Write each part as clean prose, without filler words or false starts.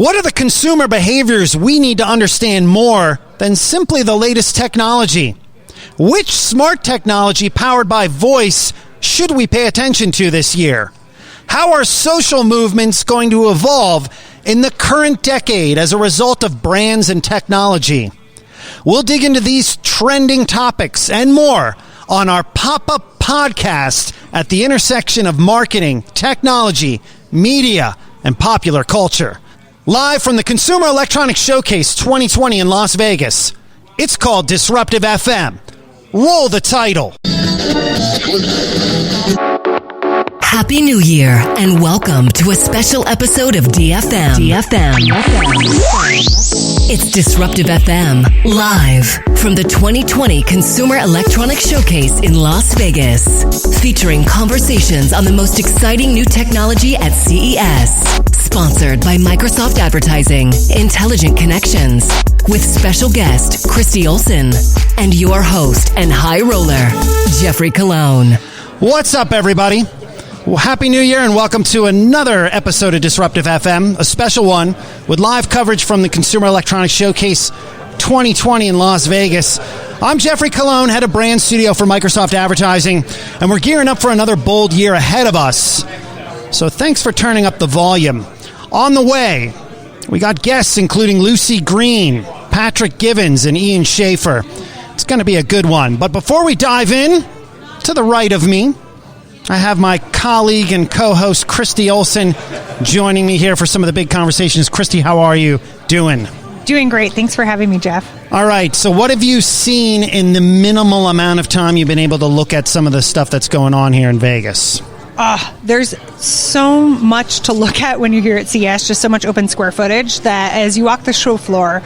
What are the consumer behaviors we need to understand more than simply the latest technology? Which smart technology powered by voice should we pay attention to this year? How are social movements going to evolve in the current decade as a result of brands and technology? We'll dig into these trending topics and more on our pop-up podcast at the intersection of marketing, technology, media, and popular culture. Live from the Consumer Electronics Showcase 2020 in Las Vegas, it's called Disruptive FM. Roll the title. Happy New Year and welcome to a special episode of Dfm. It's Disruptive FM, live from the 2020 Consumer Electronics Showcase in Las Vegas, featuring conversations on the most exciting new technology at CES. Sponsored by Microsoft Advertising, Intelligent Connections, with special guest Christi Olson and your host and high roller, Jeffrey Colon. What's up, everybody? Well, Happy New Year and welcome to another episode of Disruptive FM, a special one with live coverage from the Consumer Electronics Showcase 2020 in Las Vegas. I'm Jeffrey Colon, head of brand studio for Microsoft Advertising, and we're gearing up for another bold year ahead of us. So thanks for turning up the volume. On the way, we got guests including Lucie Greene, Patrick Givens, and Ian Schafer. It's going to be a good one. But before we dive in, to the right of me, I have my colleague and co-host Christi Olson joining me here for some of the big conversations. Christi, how are you doing? Doing great. Thanks for having me, Jeff. All right. So what have you seen in the minimal amount of time you've been able to look at some of the stuff that's going on here in Vegas? There's so much to look at when you're here at CES, just so much open square footage that as you walk the show floor,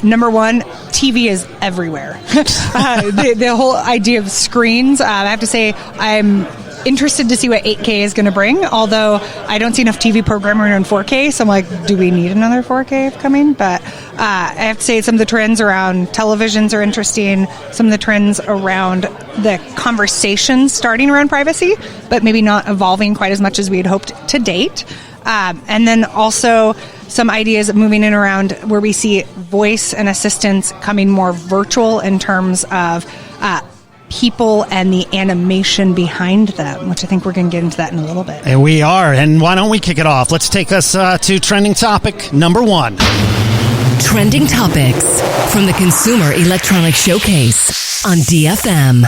number one, TV is everywhere. The whole idea of screens, I have to say, I'm interested to see what 8K is going to bring, although I don't see enough TV programming on 4K, so I'm like, do we need another 4K coming? But I have to say some of the trends around televisions are interesting, some of the trends around the conversations starting around privacy, but maybe not evolving quite as much as we had hoped to date. And then also some ideas of moving in around where we see voice and assistants coming more virtual in terms of people and the animation behind them, which I think we're going to get into that in a little bit. And we are. And why don't we kick it off? Let's take us to trending topic number one. Trending topics from the Consumer Electronics Showcase on DFM.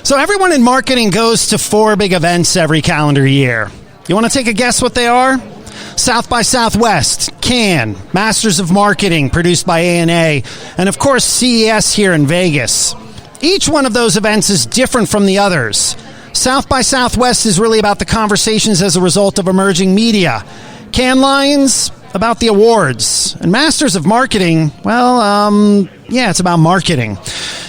So everyone in marketing goes to 4 big events every calendar year. You want to take a guess what they are? South by Southwest, Cannes, Masters of Marketing, produced by A&A, and of course CES here in Vegas. Each one of those events is different from the others. South by Southwest is really about the conversations as a result of emerging media. Cannes Lions, about the awards. And Masters of Marketing, it's about marketing.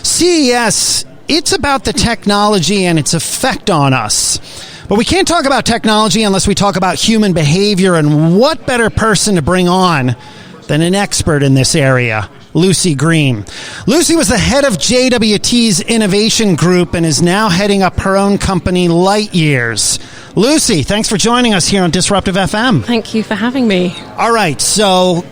CES, it's about the technology and its effect on us. But we can't talk about technology unless we talk about human behavior, and what better person to bring on than an expert in this area, Lucie Greene. Lucie was the head of JWT's innovation group and is now heading up her own company, Lightyears. Lucie, thanks for joining us here on Disruptive FM. Thank you for having me. All right, so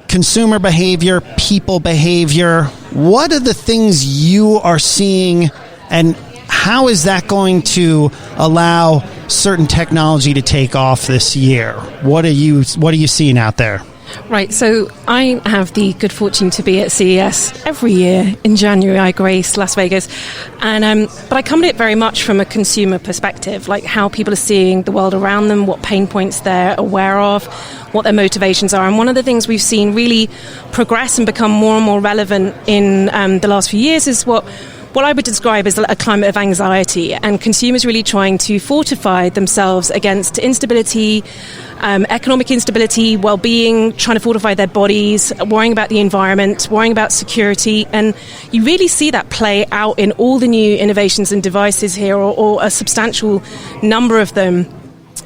consumer behavior, people behavior, what are the things you are seeing, and how is that going to allow certain technology to take off this year? What are you seeing out there? Right, so I have the good fortune to be at CES every year in January. I grace Las Vegas, and but I come at it very much from a consumer perspective, like how people are seeing the world around them, what pain points they're aware of, what their motivations are. And one of the things we've seen really progress and become more and more relevant in the last few years is what I would describe as a climate of anxiety, and consumers really trying to fortify themselves against instability, economic instability, well-being, trying to fortify their bodies, worrying about the environment, worrying about security. And you really see that play out in all the new innovations and devices here, or a substantial number of them.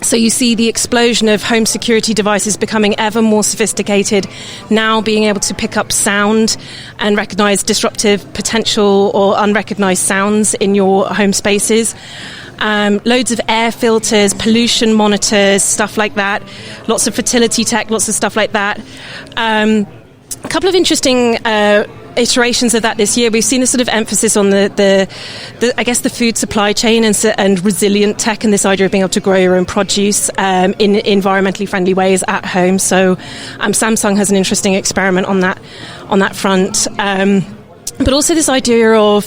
So you see the explosion of home security devices becoming ever more sophisticated, now being able to pick up sound and recognize disruptive potential or unrecognized sounds in your home spaces. loads of air filters, pollution monitors, stuff like that. Lots of fertility tech, lots of stuff like that. A couple of interesting iterations of that this year. We've seen a sort of emphasis on the I guess the food supply chain and resilient tech, and this idea of being able to grow your own produce in environmentally friendly ways at home. So Samsung has an interesting experiment on that front. But also this idea of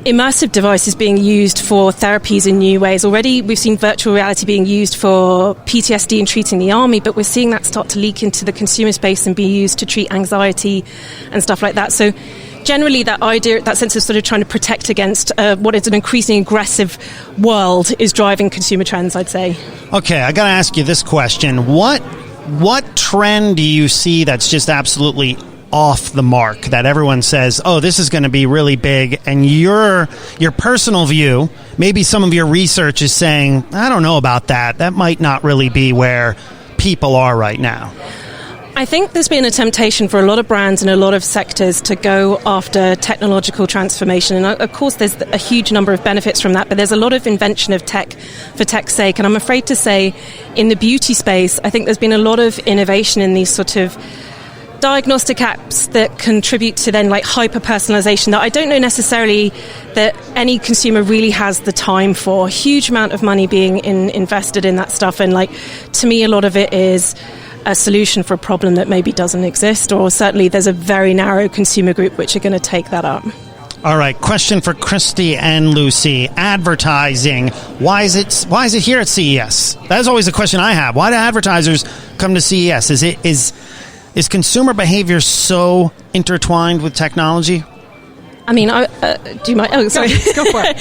immersive devices being used for therapies in new ways. Already we've seen virtual reality being used for PTSD and treating the army, but we're seeing that start to leak into the consumer space and be used to treat anxiety and stuff like that. So generally that idea, that sense of sort of trying to protect against what is an increasingly aggressive world is driving consumer trends, I'd say. Okay, I got to ask you this question. What trend do you see that's just absolutely off the mark, that everyone says, oh, this is going to be really big, and your personal view, maybe some of your research is saying, I don't know about that. That might not really be where people are right now? I think there's been a temptation for a lot of brands and a lot of sectors to go after technological transformation. And of course, there's a huge number of benefits from that, but there's a lot of invention of tech for tech's sake. And I'm afraid to say, in the beauty space, I think there's been a lot of innovation in these sort of diagnostic apps that contribute to then like hyper personalization that I don't know necessarily that any consumer really has the time for. Huge amount of money being invested in that stuff, and like to me a lot of it is a solution for a problem that maybe doesn't exist, or certainly there's a very narrow consumer group which are going to take that up. All right, question for Christi and Lucie. Advertising. Why is it here at CES? That's always a question I have. Why do advertisers come to CES? Is consumer behavior so intertwined with technology? I mean, do you mind? Oh, sorry. Go for it.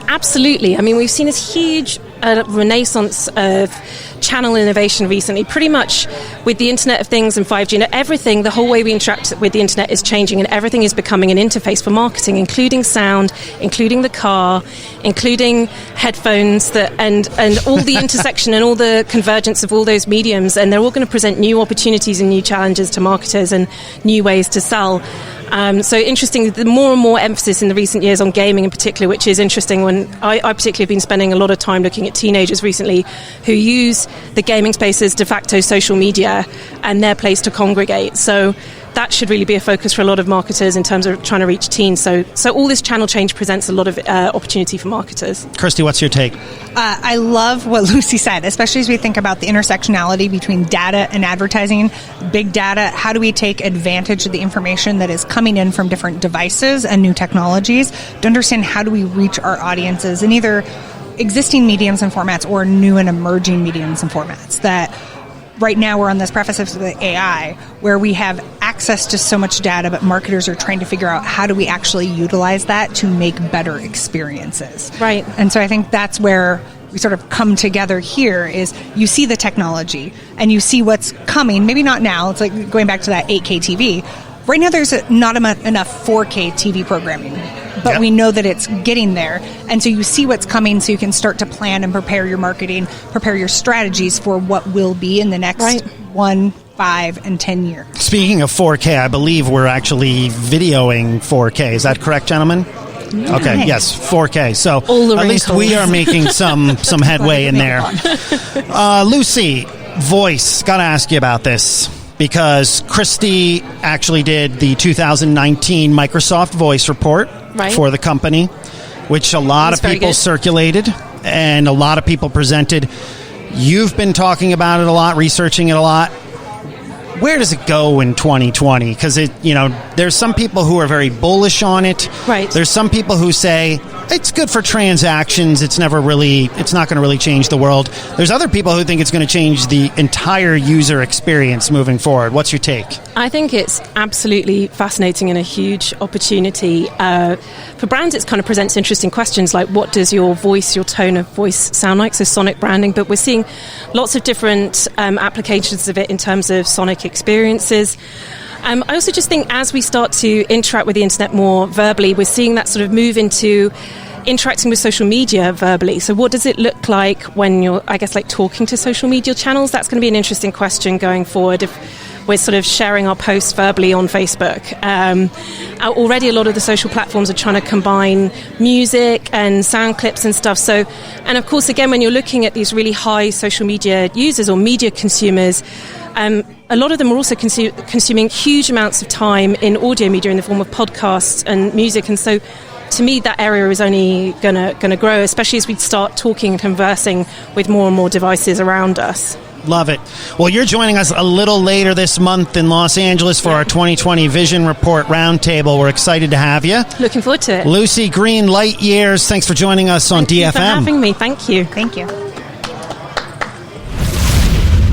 Absolutely. I mean, we've seen this huge renaissance of channel innovation recently, pretty much with the Internet of Things and 5G. Everything, the whole way we interact with the Internet is changing, and everything is becoming an interface for marketing, including sound, including the car, including headphones, and all the intersection and all the convergence of all those mediums. And they're all going to present new opportunities and new challenges to marketers and new ways to sell. So interesting, the more and more emphasis in the recent years on gaming in particular, which is interesting when I particularly have been spending a lot of time looking at teenagers recently who use the gaming space as de facto social media and their place to congregate. So that should really be a focus for a lot of marketers in terms of trying to reach teens. So all this channel change presents a lot of opportunity for marketers. Christi, what's your take? I love what Lucie said, especially as we think about the intersectionality between data and advertising. Big data, how do we take advantage of the information that is coming in from different devices and new technologies to understand how do we reach our audiences in either existing mediums and formats or new and emerging mediums and formats. That right now we're on this precipice of the AI where we have access to so much data, but marketers are trying to figure out how do we actually utilize that to make better experiences. Right. And so I think that's where we sort of come together here is you see the technology and you see what's coming, maybe not now, it's like going back to that 8K TV. Right now there's not enough 4K TV programming, but we know that it's getting there. And so you see what's coming so you can start to plan and prepare your marketing, prepare your strategies for what will be in the next 1, 5, and 10 years. Speaking of 4K, I believe we're actually videoing 4K. Is that correct, gentlemen? Nice. Okay, yes, 4K. So at least we are making some headway in there. Lucie, voice, got to ask you about this. Because Christi actually did the 2019 Microsoft Voice report for the company, which a lot of people circulated and a lot of people presented. You've been talking about it a lot, researching it a lot. Where does it go in 2020? Because there's some people who are very bullish on it. Right. There's some people who say it's good for transactions. It's not going to really change the world. There's other people who think it's going to change the entire user experience moving forward. What's your take? I think it's absolutely fascinating and a huge opportunity. For brands, it kind of presents interesting questions like what does your voice, your tone of voice sound like? So sonic branding, but we're seeing lots of different applications of it in terms of sonic experiences. I also just think as we start to interact with the internet more verbally, we're seeing that sort of move into interacting with social media verbally. So what does it look like when you're, I guess, like talking to social media channels? That's going to be an interesting question going forward. If we're sort of sharing our posts verbally on Facebook. Already a lot of the social platforms are trying to combine music and sound clips and stuff. So, and of course, again, when you're looking at these really high social media users or media consumers, a lot of them are also consuming huge amounts of time in audio media in the form of podcasts and music. And so to me, that area is only going to grow, especially as we start talking and conversing with more and more devices around us. Love it. Well, you're joining us a little later this month in Los Angeles for our 2020 Vision Report Roundtable. We're excited to have you. Looking forward to it. Lucie Greene, Light Years, thanks for joining us on DFM. Thank you for having me. Thank you. Thank you.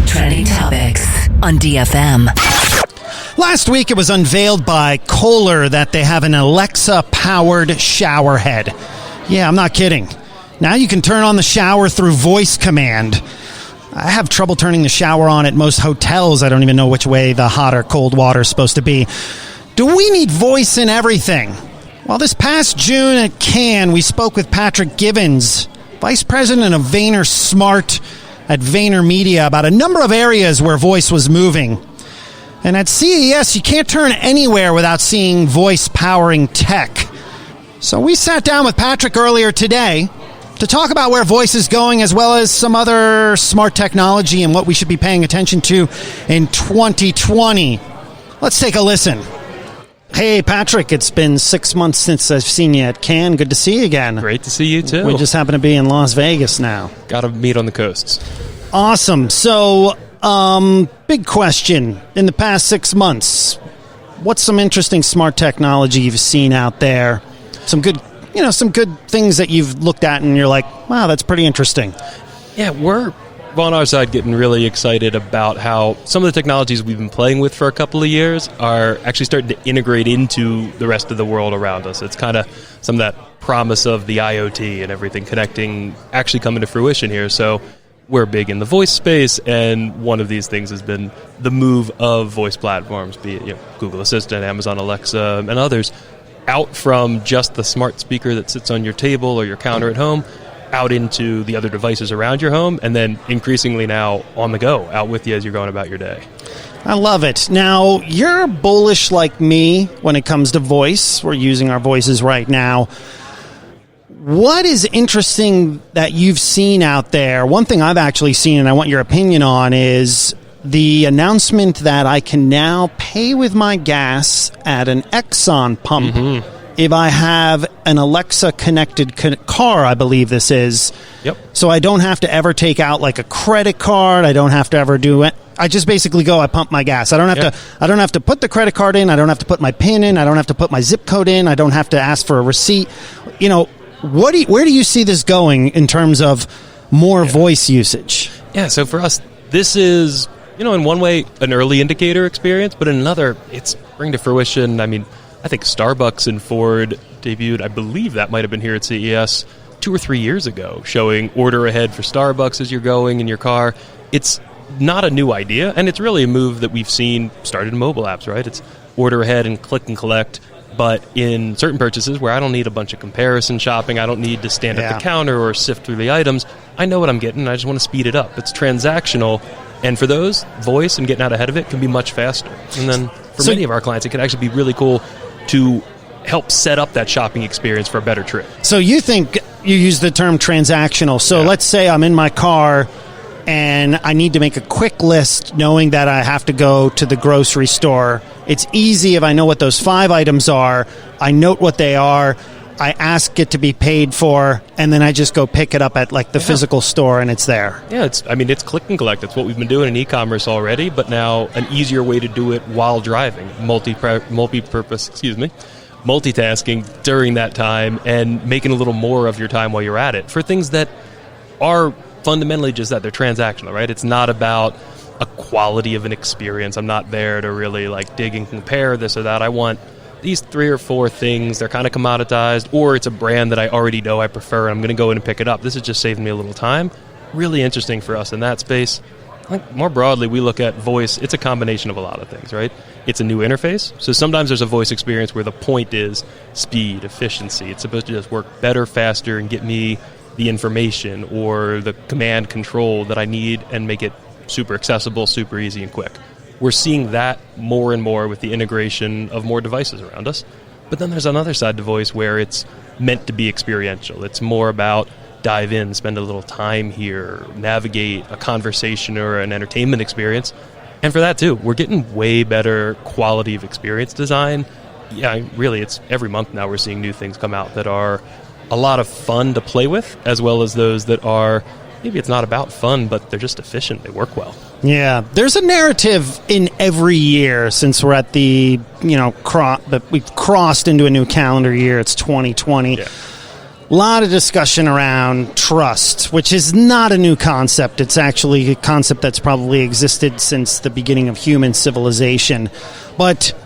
Trending topics on DFM. Last week, it was unveiled by Kohler that they have an Alexa-powered shower head. Yeah, I'm not kidding. Now you can turn on the shower through voice command. I have trouble turning the shower on at most hotels. I don't even know which way the hot or cold water is supposed to be. Do we need voice in everything? Well, this past June at Cannes, we spoke with Patrick Givens, Vice President of Vayner Smart at Vayner Media, about a number of areas where voice was moving. And at CES, you can't turn anywhere without seeing voice-powering tech. So we sat down with Patrick earlier today to talk about where voice is going, as well as some other smart technology and what we should be paying attention to in 2020. Let's take a listen. Hey, Patrick, it's been 6 months since I've seen you at Cannes. Good to see you again. Great to see you, too. We just happen to be in Las Vegas now. Got to meet on the coasts. Awesome. So, big question. In the past 6 months, what's some interesting smart technology you've seen out there? Some good things that you've looked at and you're like, wow, that's pretty interesting. Yeah, we're on our side getting really excited about how some of the technologies we've been playing with for a couple of years are actually starting to integrate into the rest of the world around us. It's kind of some of that promise of the IoT and everything connecting actually coming to fruition here. So we're big in the voice space, and one of these things has been the move of voice platforms, be it Google Assistant, Amazon Alexa, and others, out from just the smart speaker that sits on your table or your counter at home, out into the other devices around your home, and then increasingly now on the go, out with you as you're going about your day. I love it. Now, you're bullish like me when it comes to voice. We're using our voices right now. What is interesting that you've seen out there? One thing I've actually seen, and I want your opinion on, is the announcement that I can now pay with my gas at an Exxon pump if I have an Alexa-connected car, I believe this is. Yep. So I don't have to ever take out like a credit card. I don't have to ever do it. I just basically go, I pump my gas. I don't have to put the credit card in. I don't have to put my PIN in. I don't have to put my zip code in. I don't have to ask for a receipt. Where do you see this going in terms of more voice usage? Yeah, so for us, this is, in one way, an early indicator experience, but in another, it's bringing to fruition. I mean, I think Starbucks and Ford debuted, I believe that might have been here at CES 2 or 3 years ago, showing order ahead for Starbucks as you're going in your car. It's not a new idea, and it's really a move that we've seen started in mobile apps, right? It's order ahead and click and collect. But in certain purchases where I don't need a bunch of comparison shopping, I don't need to stand at the counter or sift through the items, I know what I'm getting, and I just want to speed it up. It's transactional, and for those, voice and getting out ahead of it can be much faster. And then for many of our clients, it can actually be really cool to help set up that shopping experience for a better trip. So you think you use the term transactional. So let's say I'm in my car and I need to make a quick list knowing that I have to go to the grocery store. It's easy if I know what those 5 items are. I note what they are. I ask it to be paid for, and then I just go pick it up at the physical store, and it's there. Yeah, it's click and collect. It's what we've been doing in e-commerce already, but now an easier way to do it while driving. Multitasking during that time and making a little more of your time while you're at it for things that are fundamentally just that. They're transactional, right? It's not about a quality of an experience. I'm not there to really dig and compare this or that. I want these 3 or 4 things. They're kind of commoditized, or it's a brand that I already know I prefer, and I'm going to go in and pick it up. This is just saving me a little time. Really interesting for us in that space. I think more broadly, we look at voice. It's a combination of a lot of things, right? It's a new interface. So sometimes there's a voice experience where the point is speed, efficiency. It's supposed to just work better, faster, and get me the information or the command control that I need and make it super accessible, super easy, and quick. we're seeing that more and more with the integration of more devices around us. But then there's another side to voice where it's meant to be experiential. It's more about dive in, spend a little time here, navigate a conversation or an entertainment experience. And for that, too, we're getting way better quality of experience design. Yeah, really, it's every month now we're seeing new things come out that are a lot of fun to play with, as well as those that are, maybe it's not about fun, but they're just efficient. They work well. Yeah, there's a narrative in every year since we're at the, we've crossed into a new calendar year. It's 2020. Yeah. A lot of discussion around trust, which is not a new concept. It's actually a concept that's probably existed since the beginning of human civilization. But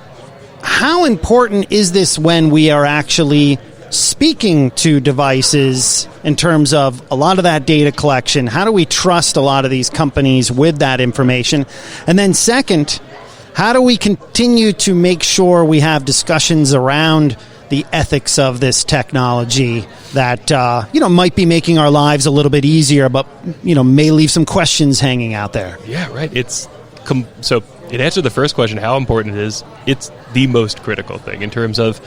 how important is this when we are actually speaking to devices in terms of a lot of that data collection? How do we trust a lot of these companies with that information? And then second, how do we continue to make sure we have discussions around the ethics of this technology that, might be making our lives a little bit easier, but, may leave some questions hanging out there? Yeah, right. So in answer to the first question, how important it is, it's the most critical thing in terms of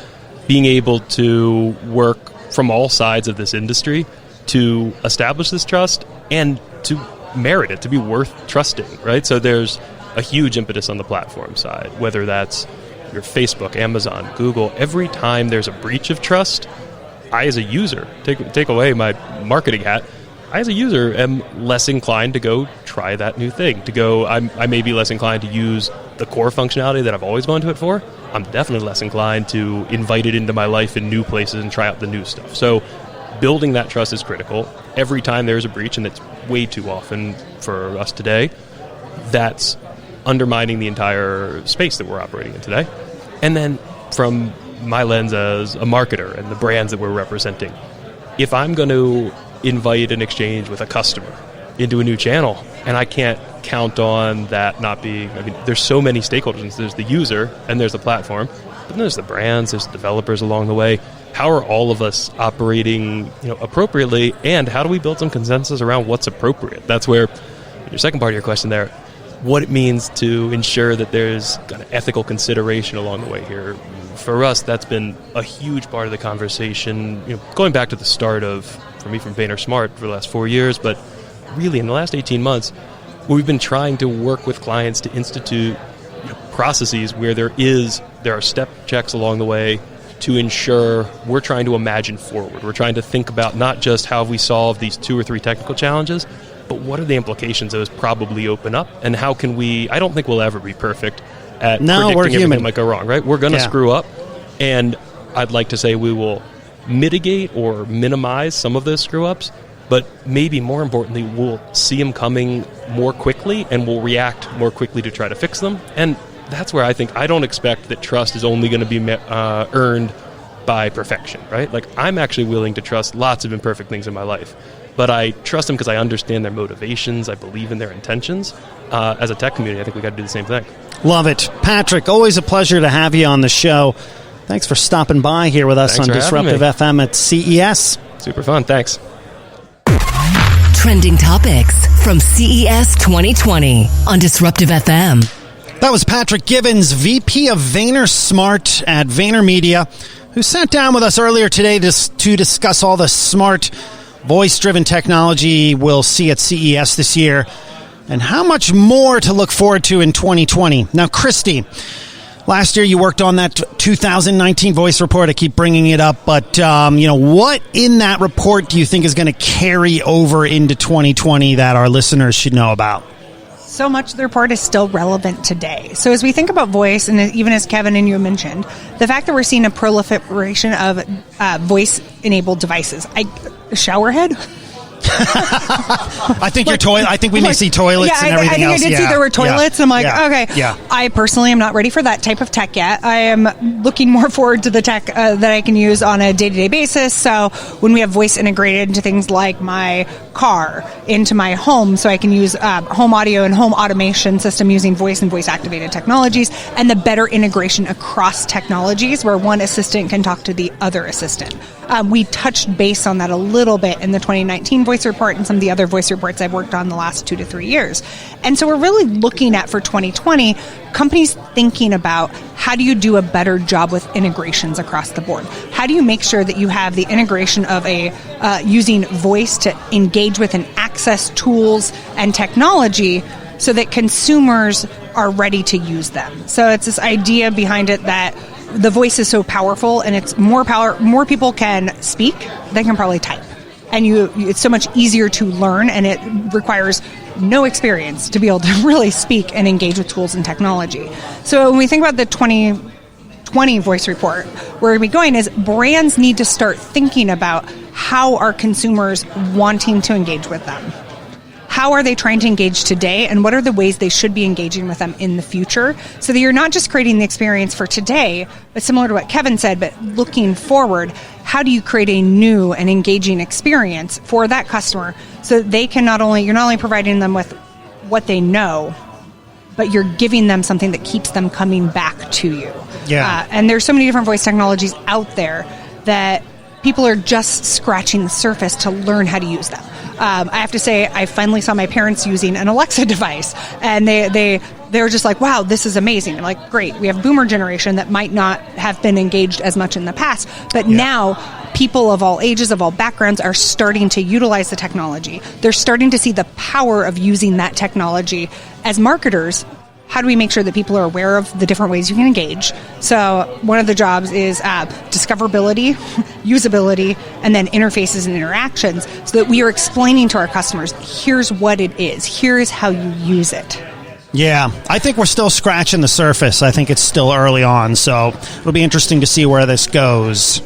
being able to work from all sides of this industry to establish this trust and to merit it, to be worth trusting, right? So there's a huge impetus on the platform side, whether that's your Facebook, Amazon, Google. Every time there's a breach of trust, I as a user, take away my marketing hat, I as a user am less inclined to go try that new thing, I may be less inclined to use the core functionality that I've always gone to it for. I'm definitely less inclined to invite it into my life in new places and try out the new stuff. So building that trust is critical. Every time there's a breach, and it's way too often for us today, that's undermining the entire space that we're operating in today. And then from my lens as a marketer and the brands that we're representing, if I'm going to invite an exchange with a customer into a new channel and I can't count on that not being, there's so many stakeholders. There's the user and there's the platform, but then there's the brands, there's the developers along the way. How are all of us operating appropriately, and how do we build some consensus around what's appropriate? That's where your second part of your question there, what it means to ensure that there's kind of ethical consideration along the way here. For us, that's been a huge part of the conversation, going back to the start of, for me, from VaynerSmart for the last 4 years, but really in the last 18 months, we've been trying to work with clients to institute processes where there are step checks along the way to ensure we're trying to imagine forward. We're trying to think about not just how we solve these 2 or 3 technical challenges, but what are the implications those probably open up, and how can we, I don't think we'll ever be perfect at predicting everything that might go wrong, right? We're going to screw up, and I'd like to say we will mitigate or minimize some of those screw-ups, but maybe more importantly, we'll see them coming more quickly, and we'll react more quickly to try to fix them. And that's where I don't expect that trust is only going to be earned by perfection, right? Like, I'm actually willing to trust lots of imperfect things in my life, but I trust them because I understand their motivations. I believe in their intentions. As a tech community, I think we got to do the same thing. Love it. Patrick, always a pleasure to have you on the show. Thanks for stopping by here with us on Disruptive FM at CES. Super fun. Thanks. Trending topics from CES 2020 on Disruptive FM. That was Patrick Givens, VP of VaynerSmart at VaynerMedia, who sat down with us earlier today to discuss all the smart voice-driven technology we'll see at CES this year and how much more to look forward to in 2020. Now, Christi, last year you worked on that 2019 voice report. I keep bringing it up, but what in that report do you think is going to carry over into 2020 that our listeners should know about? So much of the report is still relevant today. So as we think about voice, and even as Kevin and you mentioned, the fact that we're seeing a proliferation of voice-enabled devices. Showerhead? I think I think we may see toilets and everything else. I did see there were toilets. I'm like, okay. Yeah. I personally am not ready for that type of tech yet. I am looking more forward to the tech that I can use on a day-to-day basis. So when we have voice integrated into things like my car, into my home, so I can use home audio and home automation system using voice and voice-activated technologies, and the better integration across technologies where one assistant can talk to the other assistant. We touched base on that a little bit in the 2019 voice voice report and some of the other voice reports I've worked on the last 2 to 3 years. And so we're really looking at, for 2020, companies thinking about how do you do a better job with integrations across the board? How do you make sure that you have the integration of using voice to engage with and access tools and technology so that consumers are ready to use them? So it's this idea behind it that the voice is so powerful, and it's more people can speak than can probably type. And it's so much easier to learn, and it requires no experience to be able to really speak and engage with tools and technology. So when we think about the 2020 voice report, where we're going is brands need to start thinking about how are consumers wanting to engage with them. How are they trying to engage today, and what are the ways they should be engaging with them in the future, so that you're not just creating the experience for today, but similar to what Kevin said, but looking forward, how do you create a new and engaging experience for that customer so that they can you're not only providing them with what they know, but you're giving them something that keeps them coming back to you. Yeah. And there's so many different voice technologies out there that people are just scratching the surface to learn how to use them. I have to say, I finally saw my parents using an Alexa device, and they were just like, wow, this is amazing. I'm like, great. We have boomer generation that might not have been engaged as much in the past, but now people of all ages, of all backgrounds are starting to utilize the technology. They're starting to see the power of using that technology. As marketers, how do we make sure that people are aware of the different ways you can engage? So one of the jobs is discoverability, usability, and then interfaces and interactions, so that we are explaining to our customers, here's what it is, here's how you use it. Yeah, I think we're still scratching the surface. I think it's still early on, so it'll be interesting to see where this goes.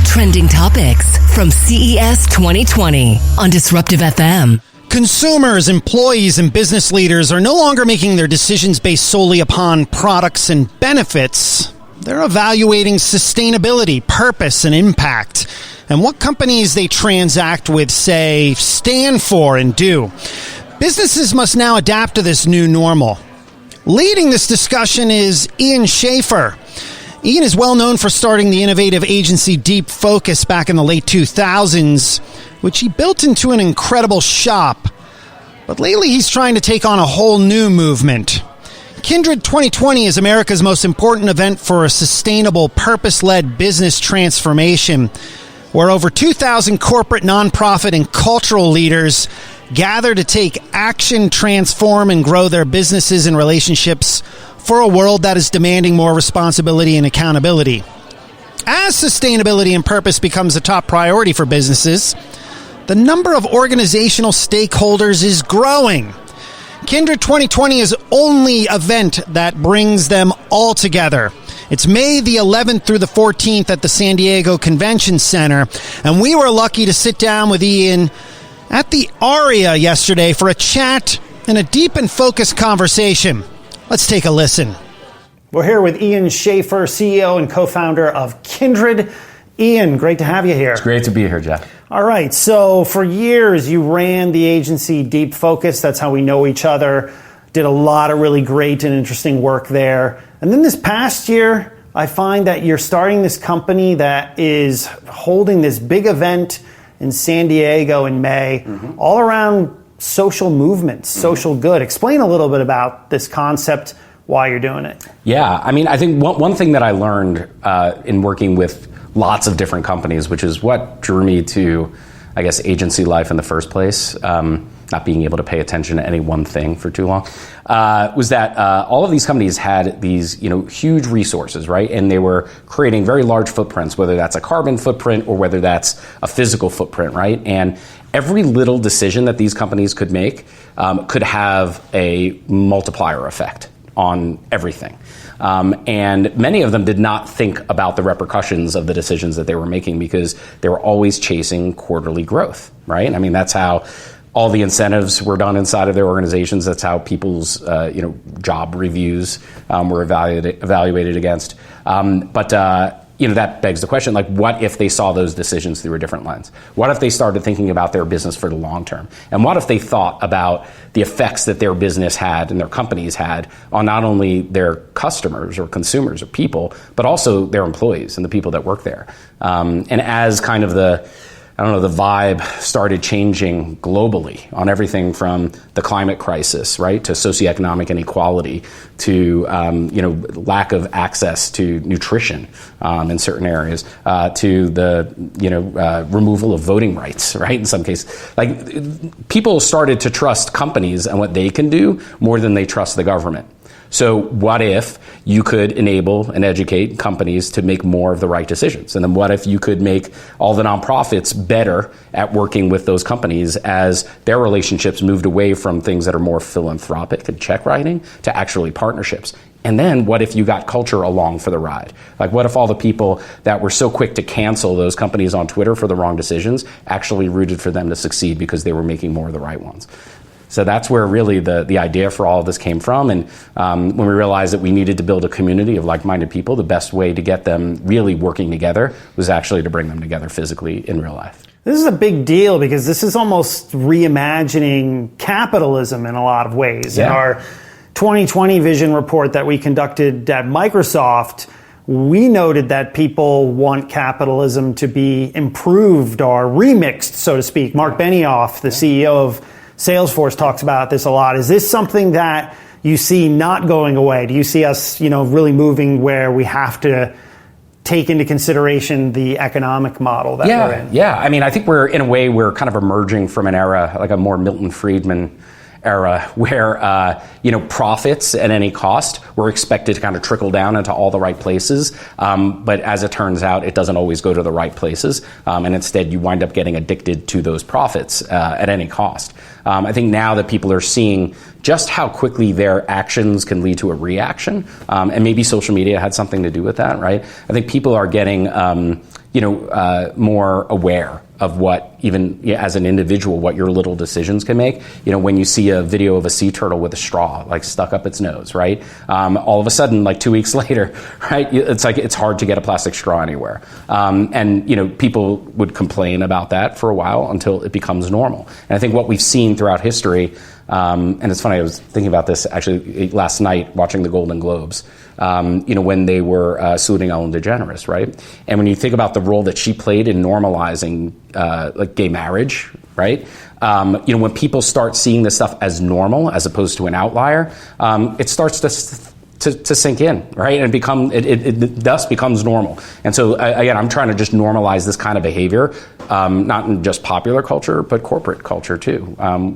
Trending topics from CES 2020 on Disruptive FM. Consumers, employees, and business leaders are no longer making their decisions based solely upon products and benefits. They're evaluating sustainability, purpose, and impact, and what companies they transact with say, stand for, and do. Businesses must now adapt to this new normal. Leading this discussion is Ian Schafer. Ian is well known for starting the innovative agency Deep Focus back in the late 2000s, which he built into an incredible shop. But lately he's trying to take on a whole new movement. Kindred 2020 is America's most important event for a sustainable, purpose-led business transformation, where over 2,000 corporate, nonprofit, and cultural leaders gather to take action, transform, and grow their businesses and relationships for a world that is demanding more responsibility and accountability. As sustainability and purpose becomes a top priority for businesses, the number of organizational stakeholders is growing. Kindred 2020 is the only event that brings them all together. It's May the 11th through the 14th at the San Diego Convention Center, and we were lucky to sit down with Ian at the Aria yesterday for a chat and a deep and focused conversation. Let's take a listen. We're here with Ian Schafer, CEO and co-founder of Kindred. Ian, great to have you here. It's great to be here, Jeff. All right, so for years you ran the agency Deep Focus. That's how we know each other. Did a lot of really great and interesting work there. And then this past year, I find that you're starting this company that is holding this big event in San Diego in May, all around social movements, social good. Explain a little bit about this concept, why you're doing it. Yeah, I mean, I think one thing that I learned in working with lots of different companies, which is what drew me to, I guess, agency life in the first place, not being able to pay attention to any one thing for too long, was that all of these companies had these, huge resources, right? And they were creating very large footprints, whether that's a carbon footprint or whether that's a physical footprint, right? And every little decision that these companies could make could have a multiplier effect on everything. And many of them did not think about the repercussions of the decisions that they were making because they were always chasing quarterly growth, right? I mean, that's how all the incentives were done inside of their organizations. That's how people's job reviews were evaluated against. But that begs the question, like, what if they saw those decisions through a different lens? What if they started thinking about their business for the long term? And what if they thought about the effects that their business had and their companies had on not only their customers or consumers or people, but also their employees and the people that work there? And as kind of the the vibe started changing globally on everything from the climate crisis, right, to socioeconomic inequality, to lack of access to nutrition in certain areas, to the removal of voting rights, right? In some cases, like people started to trust companies and what they can do more than they trust the government. So what if you could enable and educate companies to make more of the right decisions? And then what if you could make all the nonprofits better at working with those companies as their relationships moved away from things that are more philanthropic and check writing to actually partnerships? And then what if you got culture along for the ride? Like what if all the people that were so quick to cancel those companies on Twitter for the wrong decisions actually rooted for them to succeed because they were making more of the right ones? So that's where really the idea for all of this came from. And when we realized that we needed to build a community of like-minded people, the best way to get them really working together was actually to bring them together physically in real life. This is a big deal because this is almost reimagining capitalism in a lot of ways. Yeah. In our 2020 vision report that we conducted at Microsoft, we noted that people want capitalism to be improved or remixed, so to speak. Mark Benioff, the CEO of Salesforce, talks about this a lot. Is this something that you see not going away? Do you see us, really moving where we have to take into consideration the economic model that we're in? Yeah. I mean, I think we're kind of emerging from an era, like a more Milton Friedman era, where profits at any cost were expected to kind of trickle down into all the right places. But as it turns out, it doesn't always go to the right places. And instead, you wind up getting addicted to those profits at any cost. I think now that people are seeing just how quickly their actions can lead to a reaction, and maybe social media had something to do with that, right? I think people are getting more aware of what, even as an individual, what your little decisions can make. When you see a video of a sea turtle with a straw like stuck up its nose, right? All of a sudden, like 2 weeks later, right? It's hard to get a plastic straw anywhere. And people would complain about that for a while until it becomes normal. And I think what we've seen throughout history, and it's funny, I was thinking about this actually last night watching the Golden Globes, when they were saluting Ellen DeGeneres, right? And when you think about the role that she played in normalizing gay marriage, right? When people start seeing this stuff as normal as opposed to an outlier, it starts to sink in, right? And it thus becomes normal. And so again, I'm trying to just normalize this kind of behavior, not in just popular culture, but corporate culture too,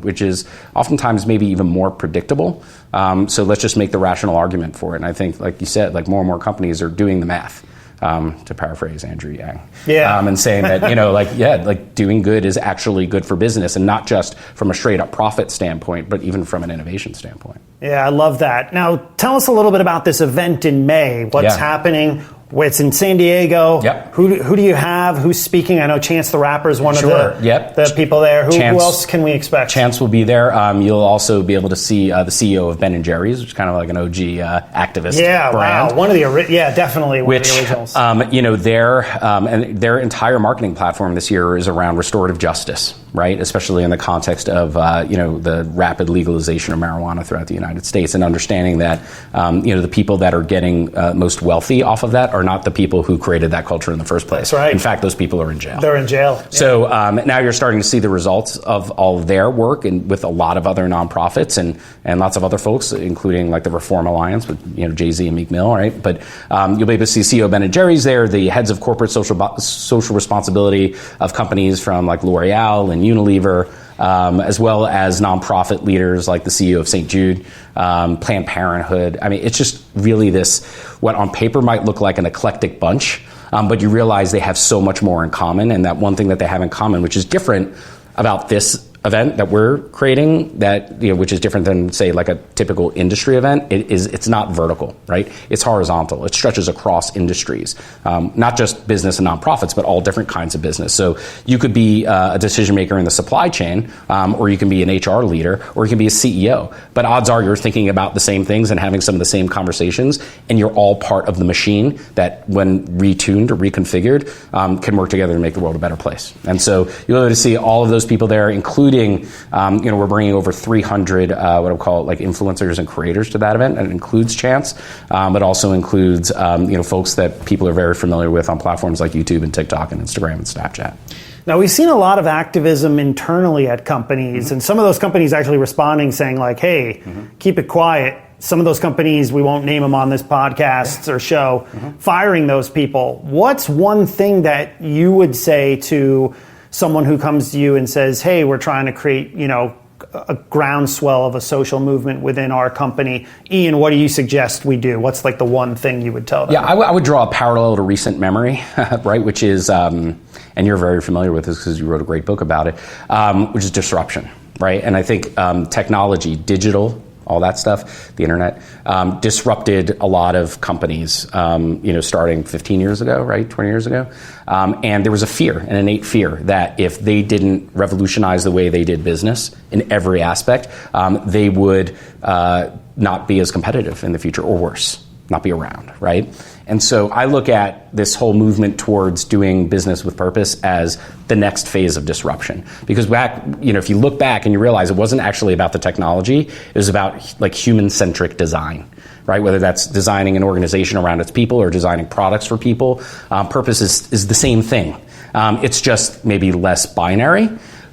which is oftentimes maybe even more predictable. So let's just make the rational argument for it. And I think, like you said, like more and more companies are doing the math. To paraphrase Andrew Yang, and saying that doing good is actually good for business, and not just from a straight up profit standpoint, but even from an innovation standpoint. Yeah, I love that. Now, tell us a little bit about this event in May. What's happening? It's in San Diego. Yep. Who do you have? Who's speaking? I know Chance the Rapper is one of the people there. Who else can we expect? Chance will be there. You'll also be able to see the CEO of Ben & Jerry's, which is kind of like an OG activist brand. Wow. One of the definitely one of the originals. Their entire marketing platform this year is around restorative justice, right? Especially in the context of the rapid legalization of marijuana throughout the United States, and understanding that the people that are getting most wealthy off of that are not the people who created that culture in the first place. That's right. In fact, those people are in jail. They're in jail. Yeah. So now you're starting to see the results of all of their work, and with a lot of other nonprofits and lots of other folks, including like the Reform Alliance with Jay-Z and Meek Mill, right? But you'll be able to see CEO Ben & Jerry's there, the heads of corporate social responsibility of companies from like L'Oreal and Unilever, as well as nonprofit leaders like the CEO of St. Jude, Planned Parenthood. I mean, it's just really this, what on paper might look like an eclectic bunch, but you realize they have so much more in common. And that one thing that they have in common, which is different about this event that we're creating, that which is different than, say, like a typical industry event, it's not vertical, right? It's horizontal. It stretches across industries, not just business and nonprofits, but all different kinds of business. So you could be a decision maker in the supply chain, or you can be an HR leader, or you can be a CEO. But odds are you're thinking about the same things and having some of the same conversations, and you're all part of the machine that, when retuned or reconfigured, can work together to make the world a better place. And so you'll be able to see all of those people there, including we're bringing over 300 what I'll call like influencers and creators to that event. And it includes Chance, but also includes folks that people are very familiar with on platforms like YouTube and TikTok and Instagram and Snapchat. Now, we've seen a lot of activism internally at companies, and some of those companies actually responding saying like, hey, keep it quiet. Some of those companies, we won't name them on this podcast or show, firing those people. What's one thing that you would say to someone who comes to you and says, hey, we're trying to create, a groundswell of a social movement within our company? Ian, what do you suggest we do? What's like the one thing you would tell them? Yeah, I would draw a parallel to recent memory, right? Which is, and you're very familiar with this because you wrote a great book about it, which is disruption, right? And I think technology, digital, all that stuff, the internet, disrupted a lot of companies, starting 15 years ago, right, 20 years ago. And there was a fear, an innate fear, that if they didn't revolutionize the way they did business in every aspect, they would not be as competitive in the future, or worse, not be around, right? And so I look at this whole movement towards doing business with purpose as the next phase of disruption. Because back, if you look back and you realize it wasn't actually about the technology, it was about like human-centric design, right? Whether that's designing an organization around its people or designing products for people, purpose is the same thing. It's just maybe less binary.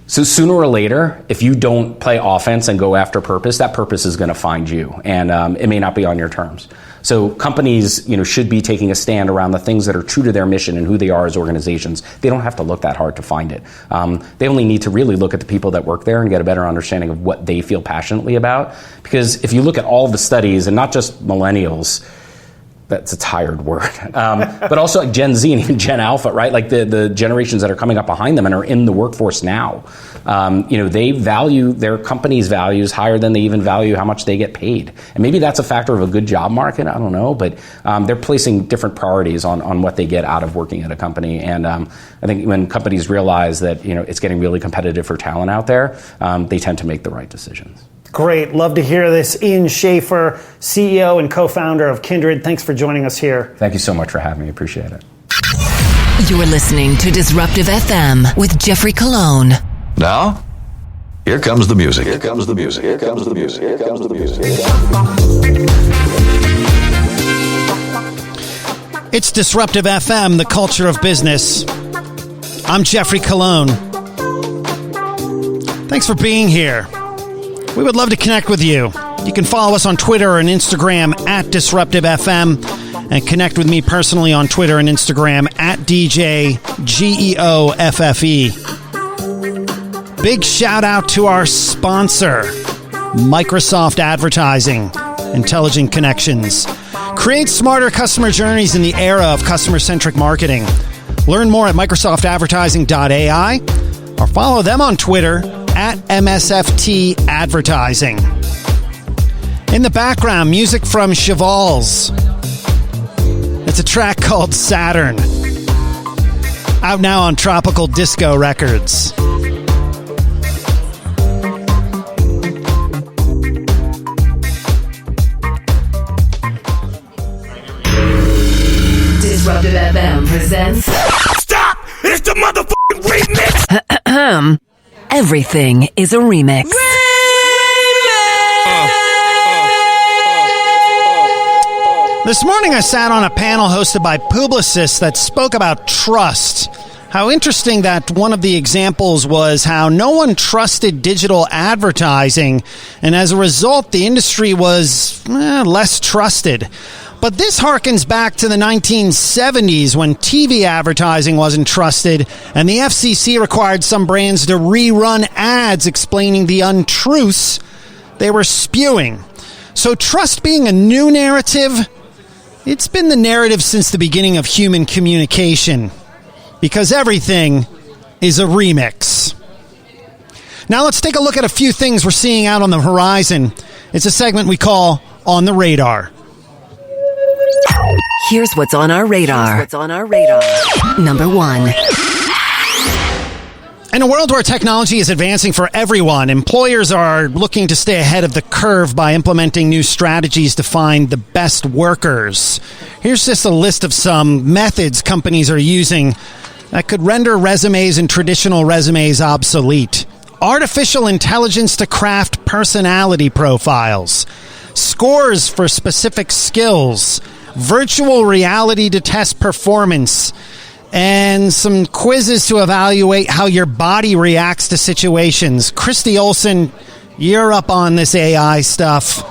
So sooner or later, if you don't play offense and go after purpose, that purpose is going to find you, and it may not be on your terms. So companies, should be taking a stand around the things that are true to their mission and who they are as organizations. They don't have to look that hard to find it. They only need to really look at the people that work there and get a better understanding of what they feel passionately about. Because if you look at all the studies, and not just millennials, that's a tired word, but also like Gen Z and even Gen Alpha, right? Like the generations that are coming up behind them and are in the workforce now. They value their company's values higher than they even value how much they get paid. And maybe that's a factor of a good job market, I don't know, but they're placing different priorities on what they get out of working at a company. And I think when companies realize that, it's getting really competitive for talent out there, they tend to make the right decisions. Great. Love to hear this. Ian Schafer, CEO and co-founder of Kindred. Thanks for joining us here. Thank you so much for having me. Appreciate it. You're listening to Disruptive FM with Jeffrey Colon. Now, here comes the music. Here comes the music. Here comes the music. Here comes the music. It's Disruptive FM, the culture of business. I'm Jeffrey Colon. Thanks for being here. We would love to connect with you. You can follow us on Twitter and Instagram at DisruptiveFM, and connect with me personally on Twitter and Instagram at DJGeoffe. Big shout out to our sponsor, Microsoft Advertising, Intelligent Connections. Create smarter customer journeys in the era of customer-centric marketing. Learn more at microsoftadvertising.ai or follow them on Twitter at MSFT Advertising. In the background, music from Chevals. It's a track called Saturn. Out now on Tropical Disco Records. Disruptive FM presents... Stop! It's the motherfucking remix! Everything is a remix. This morning I sat on a panel hosted by Publicis that spoke about trust. How interesting that one of the examples was how no one trusted digital advertising, and as a result the industry was less trusted. But this harkens back to the 1970s when TV advertising wasn't trusted and the FCC required some brands to rerun ads explaining the untruths they were spewing. So trust being a new narrative, it's been the narrative since the beginning of human communication, because everything is a remix. Now let's take a look at a few things we're seeing out on the horizon. It's a segment we call On the Radar. Here's what's on our radar. Number 1. In a world where technology is advancing for everyone, employers are looking to stay ahead of the curve by implementing new strategies to find the best workers. Here's just a list of some methods companies are using that could render resumes and traditional resumes obsolete. Artificial intelligence to craft personality profiles. Scores for specific skills. Virtual reality to test performance. and some quizzes to evaluate how your body reacts to situations. Christi Olson, you're up on this AI stuff.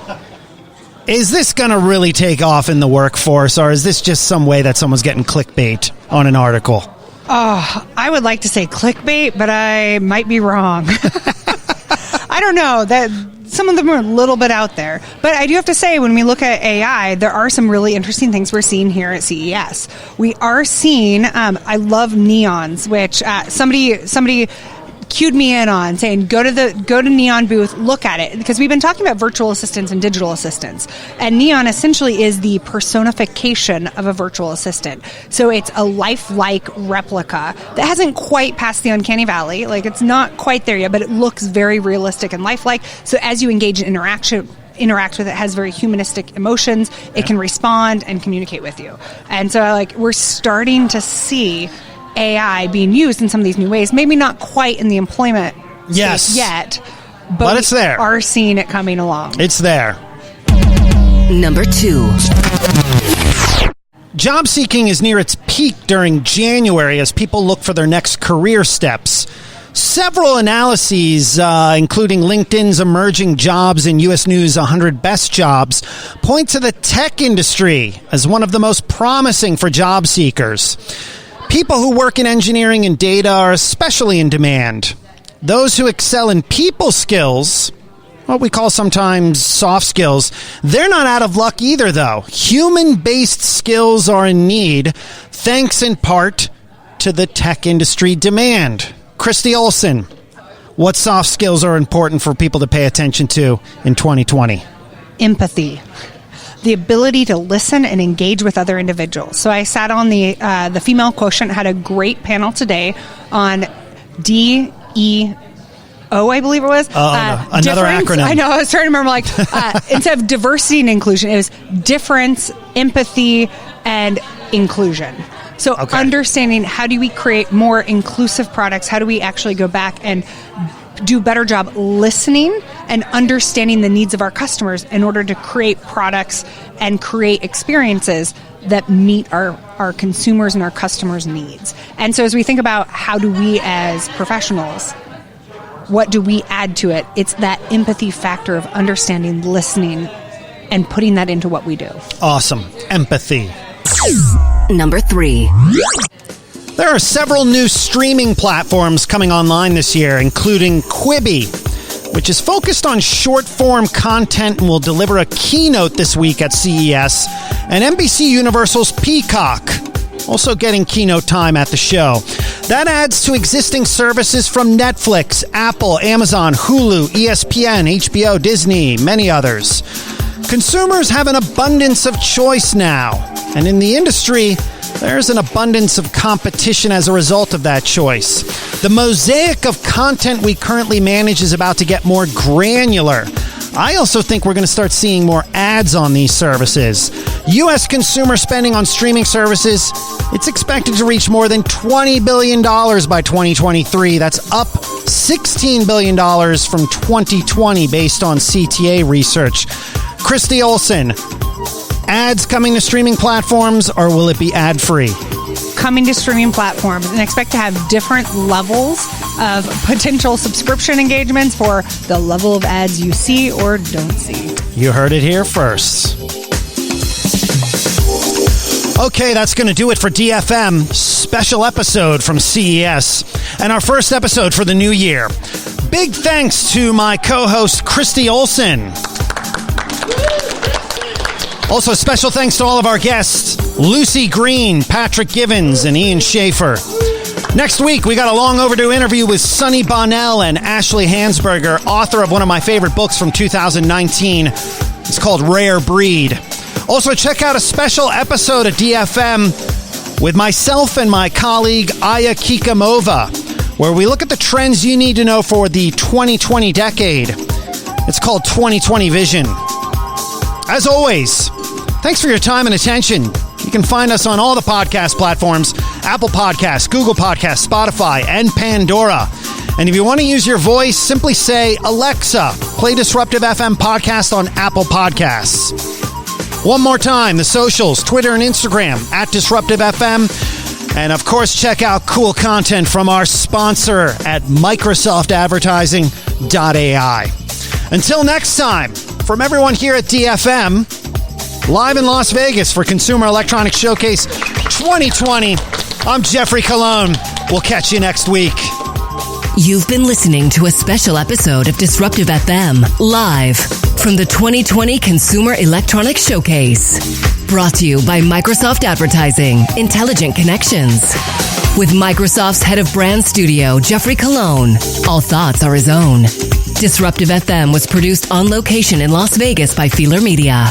Is this going to really take off in the workforce, or is this just some way that someone's getting clickbait on an article? Oh, I would like to say clickbait, but I might be wrong. I don't know. That some of them are a little bit out there. But I do have to say, when we look at AI, there are some really interesting things we're seeing here at CES. We are seeing, I love neons, which somebody cued me in on, saying go to Neon booth, look at it, because we've been talking about virtual assistants and digital assistants, and Neon essentially is the personification of a virtual assistant. So it's a lifelike replica that hasn't quite passed the uncanny valley, like it's not quite there yet, but it looks very realistic and lifelike. So as you engage in interact with it, has very humanistic emotions. It can respond and communicate with you, and so we're starting to see AI being used in some of these new ways. Maybe not quite in the employment space yet, but it's there. We are seeing it coming along. It's there. Number 2. Job seeking is near its peak during January as people look for their next career steps. Several analyses, including LinkedIn's Emerging Jobs and U.S. News 100 Best Jobs, point to the tech industry as one of the most promising for job seekers. People who work in engineering and data are especially in demand. Those who excel in people skills, what we call sometimes soft skills, they're not out of luck either, though. Human-based skills are in need, thanks in part to the tech industry demand. Christi Olson, what soft skills are important for people to pay attention to in 2020? Empathy. The ability to listen and engage with other individuals. So I sat on the Female Quotient, had a great panel today on DEO, I believe it was. Another acronym. I know, I was trying to remember, instead of diversity and inclusion, it was difference, empathy, and inclusion. So understanding how do we create more inclusive products, how do we actually go back and do a better job listening and understanding the needs of our customers in order to create products and create experiences that meet our consumers and our customers' needs. And so as we think about how do we as professionals, what do we add to it? It's that empathy factor of understanding, listening, and putting that into what we do. Awesome. Empathy. Number 3. There are several new streaming platforms coming online this year, including Quibi, which is focused on short-form content and will deliver a keynote this week at CES, and NBC Universal's Peacock, also getting keynote time at the show. That adds to existing services from Netflix, Apple, Amazon, Hulu, ESPN, HBO, Disney, many others. Consumers have an abundance of choice now, and in the industry, there's an abundance of competition as a result of that choice. The mosaic of content we currently manage is about to get more granular. I also think we're going to start seeing more ads on these services. U.S. consumer spending on streaming services, it's expected to reach more than $20 billion by 2023. That's up $16 billion from 2020 based on CTA research. Christi Olson, ads coming to streaming platforms, or will it be ad-free? Coming to streaming platforms, and expect to have different levels of potential subscription engagements for the level of ads you see or don't see. You heard it here first. Okay, that's going to do it for DFM. Special episode from CES, and our first episode for the new year. Big thanks to my co-host, Christi Olson. Also, special thanks to all of our guests, Lucie Greene, Patrick Givens, and Ian Schafer. Next week, we got a long overdue interview with Sonny Bonnell and Ashley Hansberger, author of one of my favorite books from 2019. It's called Rare Breed. Also, check out a special episode of DFM with myself and my colleague, Aya Kikamova, where we look at the trends you need to know for the 2020 decade. It's called 2020 Vision. As always, thanks for your time and attention. You can find us on all the podcast platforms, Apple Podcasts, Google Podcasts, Spotify, and Pandora. And if you want to use your voice, simply say, Alexa, play Disruptive FM podcast on Apple Podcasts. One more time, the socials, Twitter and Instagram, @Disruptive FM. And of course, check out cool content from our sponsor at MicrosoftAdvertising.ai. Until next time, from everyone here at DFM, live in Las Vegas for Consumer Electronics Showcase 2020, I'm Jeffrey Colon. We'll catch you next week. You've been listening to a special episode of Disruptive FM, live from the 2020 Consumer Electronics Showcase. Brought to you by Microsoft Advertising, Intelligent Connections. With Microsoft's head of brand studio, Jeffrey Colon. All thoughts are his own. Disruptive FM was produced on location in Las Vegas by Feeler Media.